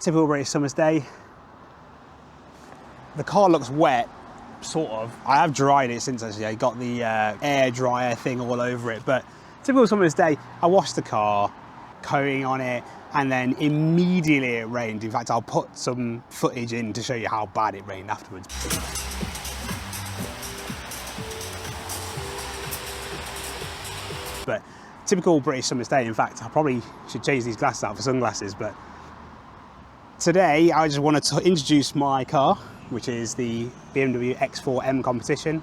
Typical British summer's day. The car looks wet, sort of. I have dried it since actually. I got the air dryer thing all over it, but typical summer's day. I washed the car, coating on it, and then immediately it rained. In fact, I'll put some footage in to show you how bad it rained afterwards. But typical British summer's day. In fact, I probably should change these glasses out for sunglasses, but today I just wanted to introduce my car, which is the BMW X4M Competition.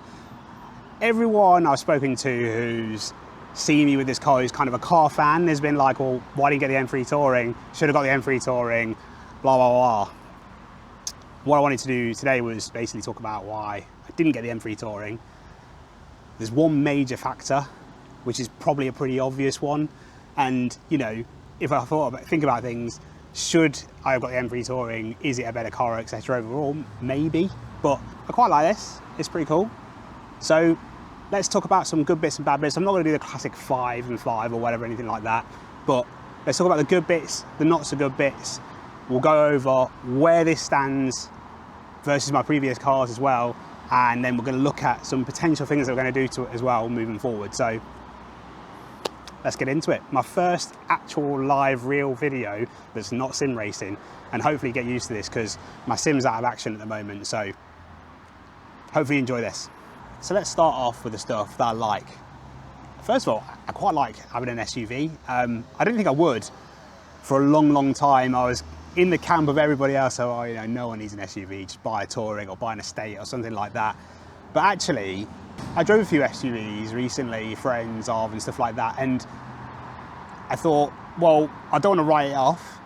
Everyone I've spoken to who's seen me with this car, who's kind of a car fan, has been like, well, why didn't you get the M3 Touring? Should have got the M3 Touring, blah, blah, blah. What I wanted to do today was basically talk about why I didn't get the M3 Touring. There's one major factor, which is probably a pretty obvious one. And, you know, if I think about things, should I have got the M3 Touring? Is it a better car, etc. overall? Maybe, but I quite like this. It's pretty cool. So let's talk about some good bits and bad bits. I'm not going to do the classic 5 and 5 or whatever, anything like that. But let's talk about the good bits, the not so good bits. We'll go over where this stands versus my previous cars as well. And then we're going to look at some potential things that we're going to do to it as well moving forward. So let's get into it. My first actual live real video that's not sim racing, and hopefully get used to this because my sim's out of action at the moment, so hopefully you enjoy this. So let's start off with the stuff that I like. First of all, I quite like having an SUV. I didn't think I would. For a long time, I was in the camp of everybody else, so you know, no one needs an SUV, just buy a Touring or buy an Estate or something like that. But actually, I drove a few SUVs recently, friends of and stuff like that, and I thought, well, I don't want to write it off.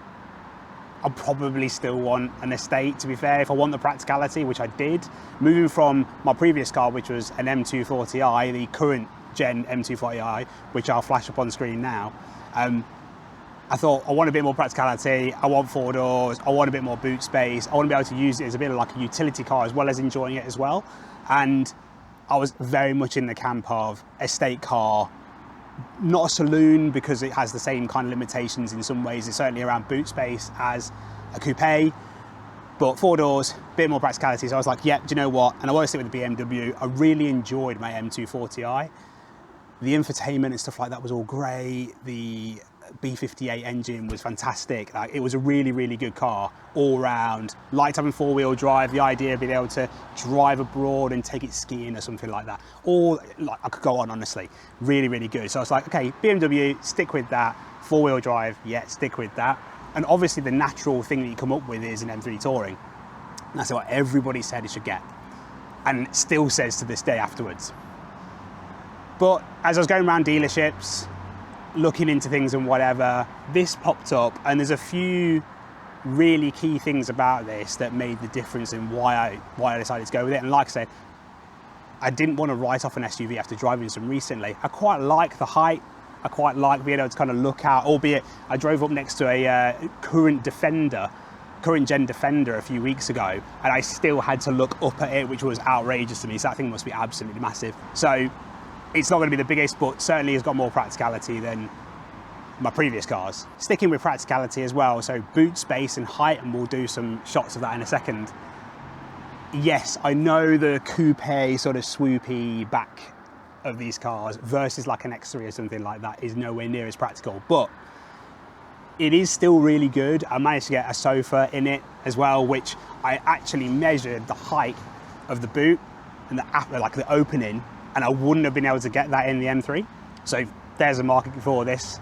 I probably still want an Estate, to be fair, if I want the practicality, which I did. Moving from my previous car, which was an M240i, the current gen M240i, which I'll flash up on screen now, I thought I want a bit more practicality, I want 4 doors, I want a bit more boot space, I want to be able to use it as a bit of like a utility car as well as enjoying it as well. And I was very much in the camp of Estate car, not a saloon because it has the same kind of limitations in some ways. It's certainly around boot space as a coupe, but 4 doors, bit more practicality. So I was like, yeah, do you know what? And I want to stick with the BMW. I really enjoyed my M240i. The infotainment and stuff like that was all great. The B58 engine was fantastic. Like, it was a really good car all round. Liked having 4-wheel drive, the idea of being able to drive abroad and take it skiing or something like that. Or like, I could go on, honestly. Really good. So I was like, okay, BMW, stick with that. 4-wheel drive, yeah, stick with that. And obviously the natural thing that you come up with is an M3 Touring. And that's what everybody said it should get. And it still says to this day afterwards. But as I was going around dealerships, looking into things and whatever, this popped up, and there's a few really key things about this that made the difference in why I decided to go with it. And like I said, I didn't want to write off an SUV after driving some recently. I quite like the height. I quite like being able to kind of look out, albeit I drove up next to a current gen Defender a few weeks ago, and I still had to look up at it, which was outrageous to me. So that thing must be absolutely massive. So it's not going to be the biggest, but certainly has got more practicality than my previous cars. Sticking with practicality as well, so boot space and height, and we'll do some shots of that in a second. Yes, I know the coupe sort of swoopy back of these cars versus like an X3 or something like that is nowhere near as practical, but it is still really good. I managed to get a sofa in it as well, which I actually measured the height of the boot and the opening, and I wouldn't have been able to get that in the M3. So there's a market for this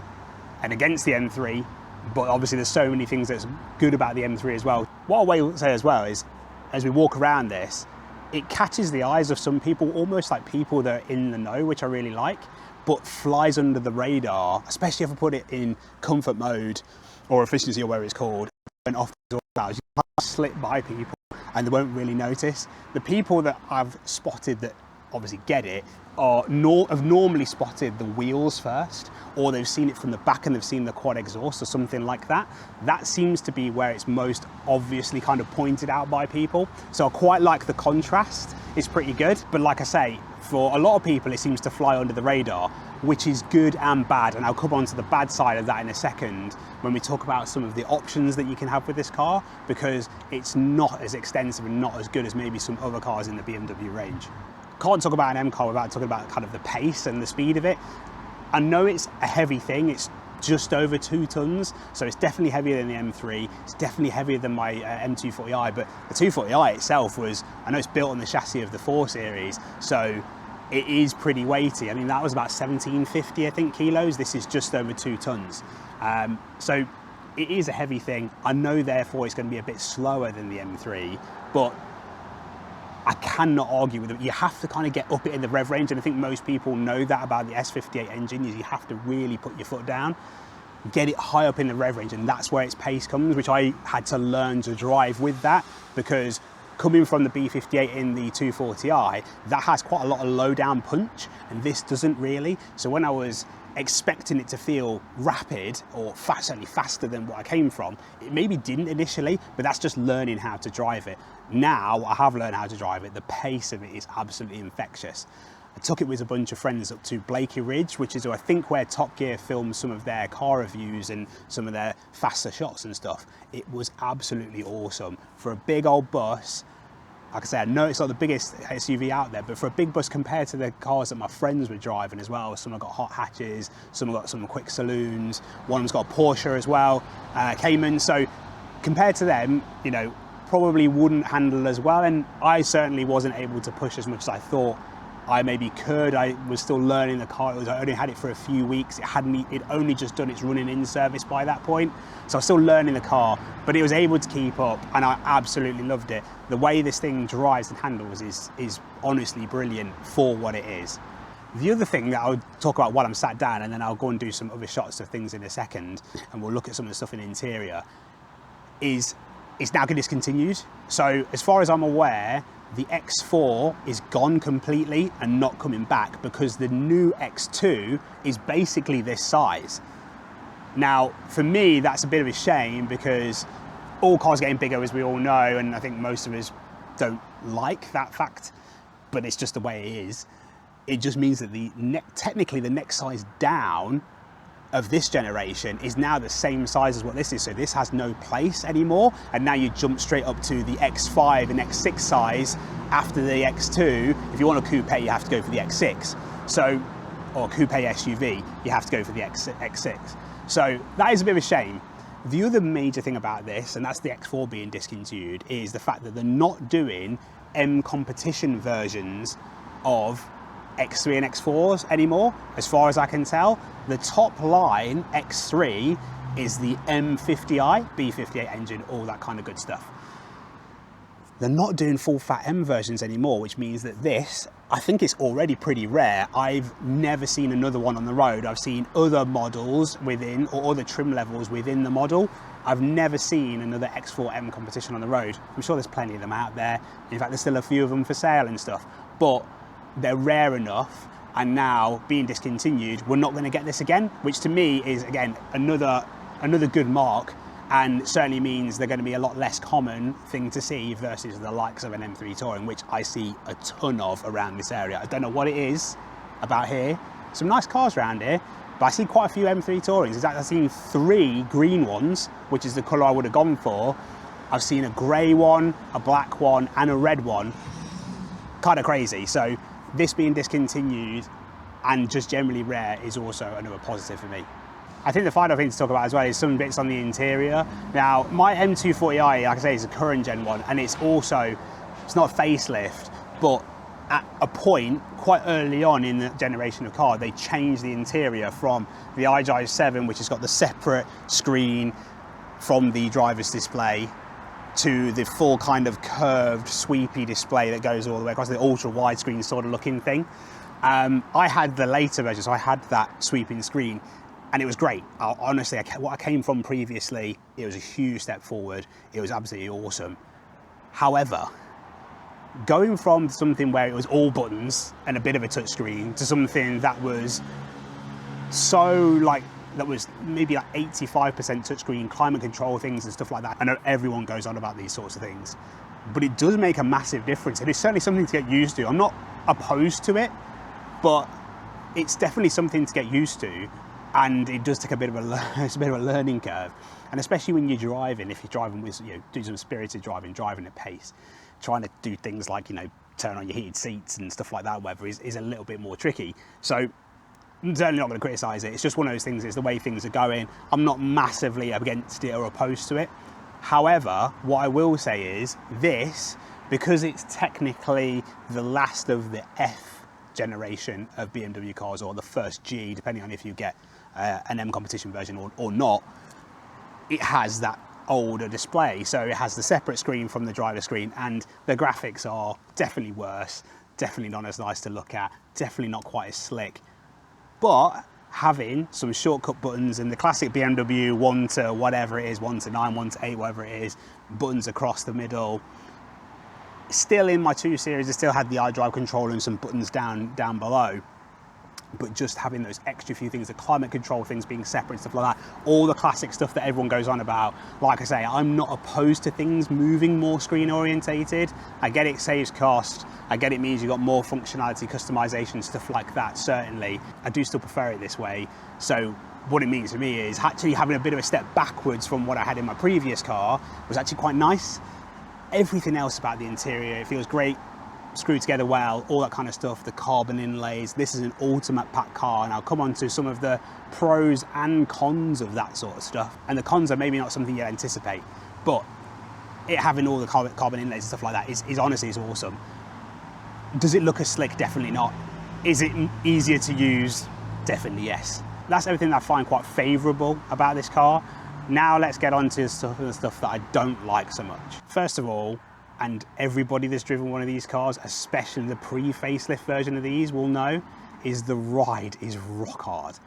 and against the M3, but obviously there's so many things that's good about the M3 as well. What I will say as well is, as we walk around this, it catches the eyes of some people, almost like people that are in the know, which I really like, but flies under the radar, especially if I put it in comfort mode or efficiency or whatever it's called, and off the clouds. You can't slip by people and they won't really notice. The people that I've spotted that obviously get it have normally spotted the wheels first, or they've seen it from the back and they've seen the quad exhaust or something like that. That seems to be where it's most obviously kind of pointed out by people. So I quite like the contrast, it's pretty good. But like I say, for a lot of people, it seems to fly under the radar, which is good and bad. And I'll come on to the bad side of that in a second when we talk about some of the options that you can have with this car, because it's not as extensive and not as good as maybe some other cars in the BMW range. Can't talk about an M car without talking about kind of the pace and the speed of it. I know it's a heavy thing, it's just over 2 tons, so it's definitely heavier than the M3, it's definitely heavier than my M240i, but the 240i itself was, I know it's built on the chassis of the 4 Series, so it is pretty weighty. I mean, that was about 1750, I think, kilos. This is just over 2 tons. So it is a heavy thing. I know, therefore, it's going to be a bit slower than the M3, but I cannot argue with it. You have to kind of get up it in the rev range, and I think most people know that about the S58 engine, is you have to really put your foot down, get it high up in the rev range, and that's where its pace comes, which I had to learn to drive with that, because coming from the B58 in the 240i, that has quite a lot of low down punch, and this doesn't really. So when I was expecting it to feel rapid, or certainly faster than what I came from, it maybe didn't initially, but that's just learning how to drive it. Now I have learned how to drive it. The pace of it is absolutely infectious. I took it with a bunch of friends up to Blakey Ridge, which is, I think, where Top Gear films some of their car reviews and some of their faster shots and stuff. It was absolutely awesome. For a big old bus, like I said, I know it's not the biggest SUV out there, but for a big bus compared to the cars that my friends were driving as well, some have got hot hatches, some have got some quick saloons, one of them's got a Porsche as well, Cayman. So compared to them, you know, probably wouldn't handle as well, and I certainly wasn't able to push as much as I thought I maybe could. I was still learning the car. I only had it for a few weeks. It only just done its running in service by that point. So I was still learning the car, but it was able to keep up, and I absolutely loved it. The way this thing drives and handles is honestly brilliant for what it is. The other thing that I'll talk about while I'm sat down, and then I'll go and do some other shots of things in a second, and we'll look at some of the stuff in the interior, is it's now discontinued. So as far as I'm aware, the X4 is gone completely and not coming back, because the new X2 is basically this size. Now, for me, that's a bit of a shame, because all cars are getting bigger, as we all know, and I think most of us don't like that fact, but it's just the way it is. It just means that technically the next size down of this generation is now the same size as what this is, so this has no place anymore, and now you jump straight up to the X5 and X6 size after the X2. If you want a coupe, you have to go for the X6, so, or coupe SUV, you have to go for the X6. So that is a bit of a shame. The other major thing about this, and that's the X4 being discontinued, is the fact that they're not doing M Competition versions of X3 and X4s anymore, as far as I can tell. The top line X3 is the M50i, B58 engine, all that kind of good stuff. They're not doing full fat M versions anymore, which means that this, I think it's already pretty rare. I've never seen another one on the road. I've seen other models within, or other trim levels within the model. I've never seen another X4M Competition on the road. I'm sure there's plenty of them out there. In fact, there's still a few of them for sale and stuff, but they're rare enough, and now being discontinued, we're not going to get this again, which to me is, again, another good mark, and certainly means they're going to be a lot less common thing to see versus the likes of an M3 Touring, which I see a ton of around this area. I don't know what it is about here. Some nice cars around here, but I see quite a few M3 Tourings. In fact, I've seen 3 green ones, which is the colour I would have gone for. I've seen a grey one, a black one, and a red one. Kind of crazy. So this being discontinued and just generally rare is also another positive for me. I think the final thing to talk about as well is some bits on the interior. Now, my M240i, like I say, is a current gen one, and it's not a facelift, but at a point quite early on in the generation of car, they changed the interior from the iDrive 7, which has got the separate screen from the driver's display, to the full kind of curved, sweepy display that goes all the way across, the ultra widescreen sort of looking thing. I had the later version, so I had that sweeping screen, and it was great. Honestly, what I came from previously, it was a huge step forward. It was absolutely awesome. However, going from something where it was all buttons and a bit of a touchscreen to something that was that was maybe like 85% touchscreen, climate control things and stuff like that. I know everyone goes on about these sorts of things, but it does make a massive difference, and it's certainly something to get used to. I'm not opposed to it, but it's definitely something to get used to, and it does take a bit of a learning curve. And especially when you're driving, if you're driving with, do some spirited driving at pace, trying to do things like, turn on your heated seats and stuff like that, whatever, is a little bit more tricky. So I'm certainly not going to criticise it. It's just one of those things, it's the way things are going. I'm not massively against it or opposed to it. However, what I will say is this, because it's technically the last of the F generation of BMW cars, or the first G, depending on if you get an M competition version or not, it has that older display. So it has the separate screen from the driver screen, and the graphics are definitely worse, definitely not as nice to look at, definitely not quite as slick. But having some shortcut buttons and the classic BMW 1 to whatever it is, 1 to 9, 1 to 8, whatever it is, buttons across the middle. Still in my 2 Series, I still had the iDrive controller and some buttons down below. But just having those extra few things, the climate control things being separate, stuff like that, all the classic stuff that everyone goes on about. Like I say, I'm not opposed to things moving more screen orientated. I get it saves cost. I get it means you've got more functionality, customization, stuff like that, certainly. I do still prefer it this way. So what it means to me is actually having a bit of a step backwards from what I had in my previous car was actually quite nice. Everything else about the interior, it feels great, screwed together well, all that kind of stuff, the carbon inlays. This is an ultimate pack car, and I'll come on to some of the pros and cons of that sort of stuff. And the cons are maybe not something you'd anticipate, but it having all the carbon inlays and stuff like that is honestly is awesome. Does it look as slick? Definitely not. Is it easier to use? Definitely yes. That's everything that I find quite favourable about this car. Now let's get on to the stuff that I don't like so much. First of all, and everybody that's driven one of these cars, especially the pre-facelift version of these, will know, is the ride is rock hard.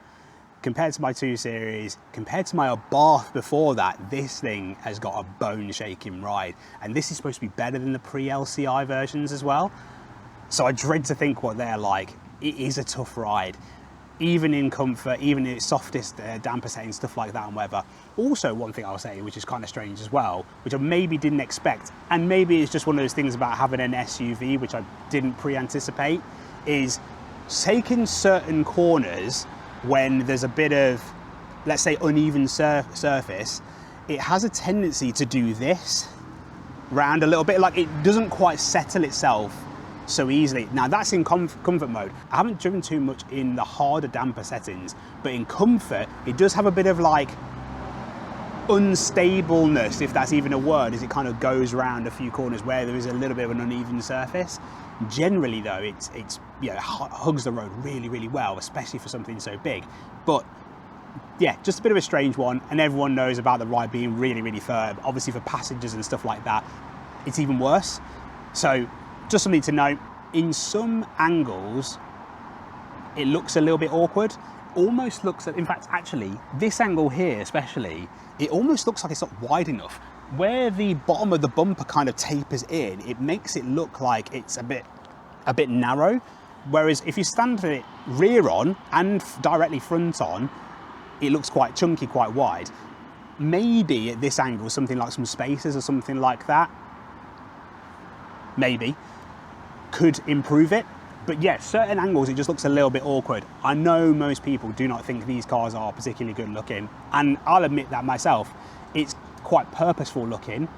Compared to my 2 Series, compared to my Abarth before that, this thing has got a bone-shaking ride. And this is supposed to be better than the pre-LCI versions as well. So I dread to think what they're like. It is a tough ride, even in comfort, even in its softest damper settings, stuff like that and whatever. Also, one thing I'll say, which is kind of strange as well, which I maybe didn't expect, and maybe it's just one of those things about having an SUV, which I didn't pre-anticipate, is taking certain corners when there's a bit of, let's say, uneven surface, it has a tendency to do this round a little bit, like it doesn't quite settle itself so easily. Now that's in comfort mode. I haven't driven too much in the harder damper settings, but in comfort, it does have a bit of like unstableness, if that's even a word, as it kind of goes around a few corners where there is a little bit of an uneven surface. Generally though, it's hugs the road really, really well, especially for something so big. But yeah, just a bit of a strange one, and everyone knows about the ride being really, really firm. Obviously for passengers and stuff like that, it's even worse. So just something to note, in some angles, it looks a little bit awkward. Almost looks, in fact, actually, this angle here especially, it almost looks like it's not wide enough. Where the bottom of the bumper kind of tapers in, it makes it look like it's a bit narrow. Whereas if you stand it rear on and directly front on, it looks quite chunky, quite wide. Maybe at this angle, something like some spacers or something like that, maybe, could improve it. But yeah, certain angles, it just looks a little bit awkward. I know most people do not think these cars are particularly good looking, and I'll admit that myself. It's quite purposeful looking,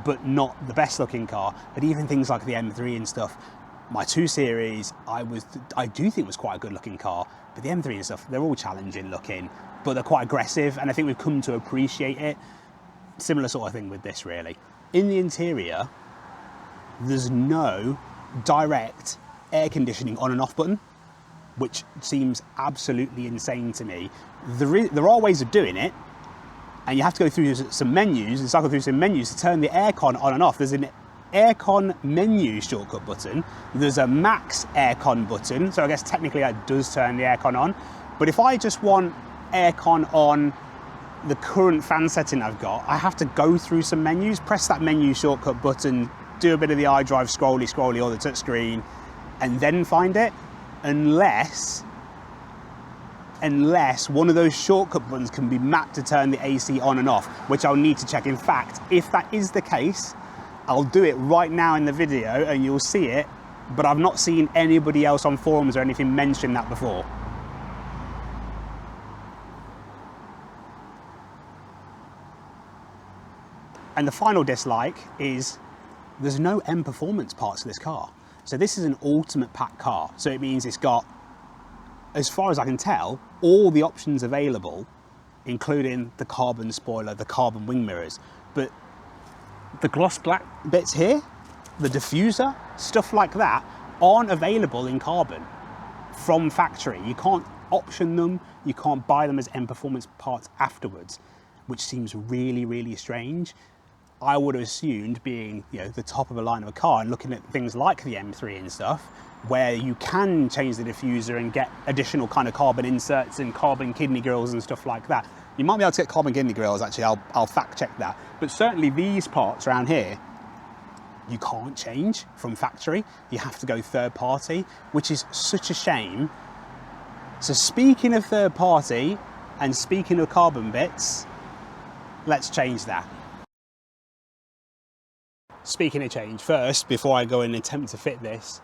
but not the best looking car. But even things like the M3 and stuff, my 2 Series, I do think was quite a good looking car, but the M3 and stuff, they're all challenging looking, but they're quite aggressive, and I think we've come to appreciate it. Similar sort of thing with this, really. In the interior, there's no direct air conditioning on and off button, which seems absolutely insane to me. There are ways of doing it, and you have to go through some menus and cycle through some menus to turn the aircon on and off. There's an aircon menu shortcut button. There's a max aircon button, so I guess technically that does turn the aircon on. But if I just want aircon on the current fan setting I've got, I have to go through some menus, press that menu shortcut button do a bit of the iDrive scrolly or the touchscreen, and then find it, unless one of those shortcut buttons can be mapped to turn the AC on and off, which I'll need to check. In fact, if that is the case, I'll do it right now in the video and you'll see it, but I've not seen anybody else on forums or anything mention that before. And the final dislike is there's no M performance parts to this car. So this is an ultimate pack car. So it means it's got, as far as I can tell, all the options available, including the carbon spoiler, the carbon wing mirrors. But the gloss black bits here, the diffuser, stuff like that, aren't available in carbon from factory. You can't option them, you can't buy them as M performance parts afterwards, which seems really, really strange. I would have assumed, being, you know, the top of a line of a car and looking at things like the M3 and stuff, where you can change the diffuser and get additional kind of carbon inserts and carbon kidney grills and stuff like that. You might be able to get carbon kidney grills, actually, I'll fact check that. But certainly these parts around here, you can't change from factory. You have to go third party, which is such a shame. So speaking of third party and speaking of carbon bits, let's change that. Speaking of change, first, before I go and attempt to fit this,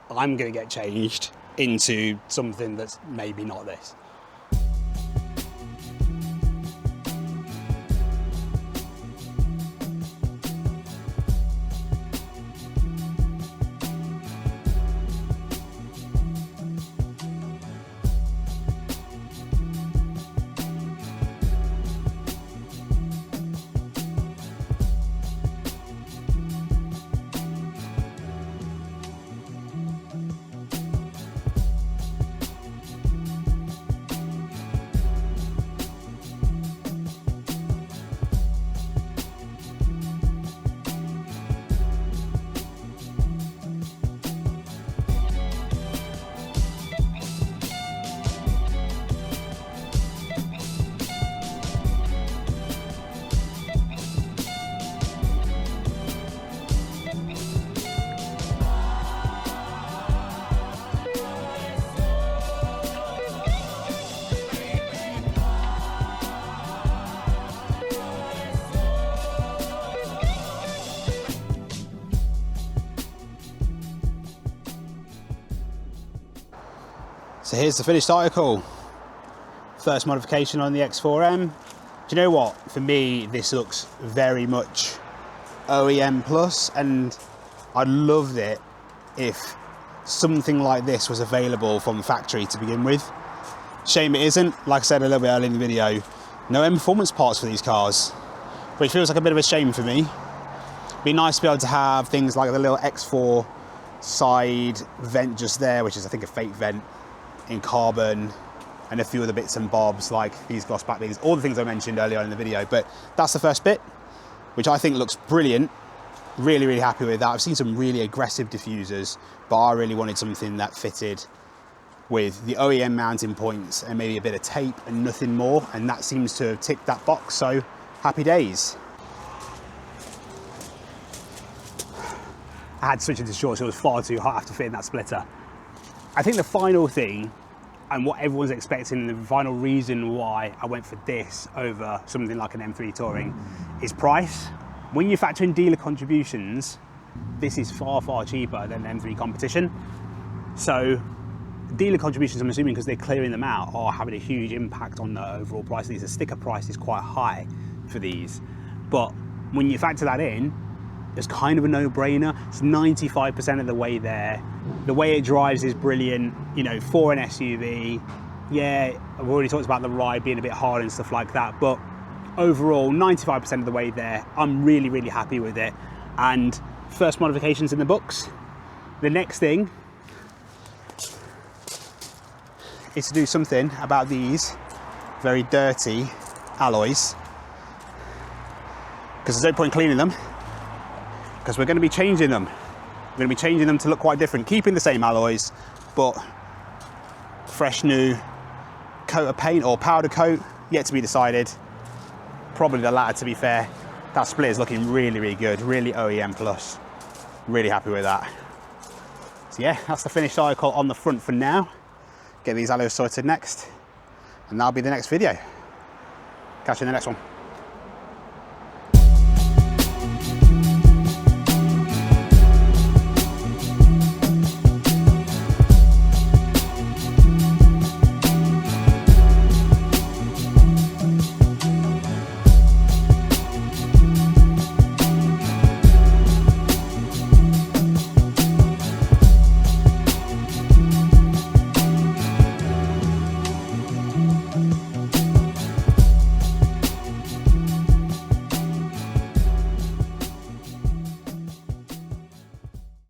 I'm going to get changed into something that's maybe not this. So here's the finished article. First modification on the X4M. Do you know what? For me, this looks very much OEM plus, and I'd loved it if something like this was available from factory to begin with. Shame it isn't. Like I said a little bit earlier in the video, no M performance parts for these cars, which feels like a bit of a shame for me. Be nice to be able to have things like the little X4 side vent just there, which is I think a fake vent in carbon, and a few other bits and bobs like these gloss back things, all the things I mentioned earlier in the video. But that's the first bit, which I think looks brilliant. Really, really happy with that. I've seen some really aggressive diffusers, but I really wanted something that fitted with the OEM mounting points and maybe a bit of tape and nothing more, and that seems to have ticked that box, so happy days. I had to switch into shorts, it was far too hot after fitting that splitter. I think the final thing, and what everyone's expecting, and the final reason why I went for this over something like an M3 Touring, is price. When you factor in dealer contributions, this is far, far cheaper than an M3 Competition. So dealer contributions, I'm assuming because they're clearing them out, are having a huge impact on the overall price of these. The sticker price is quite high for these. But when you factor that in, it's kind of a no-brainer. It's 95% of the way there. The way it drives is brilliant, you know, for an SUV. Yeah, I've already talked about the ride being a bit hard and stuff like that, but overall, 95% of the way there. I'm really, really happy with it. And first modifications in the books. The next thing is to do something about these very dirty alloys, because there's no point cleaning them, because we're going to be changing them. We're going to be changing them to look quite different, keeping the same alloys, but fresh new coat of paint or powder coat, yet to be decided. Probably the latter, to be fair. That split is looking really, really good, really OEM plus. Really happy with that. So yeah, that's the finished article on the front for now. Get these alloys sorted next, and that'll be the next video. Catch you in the next one.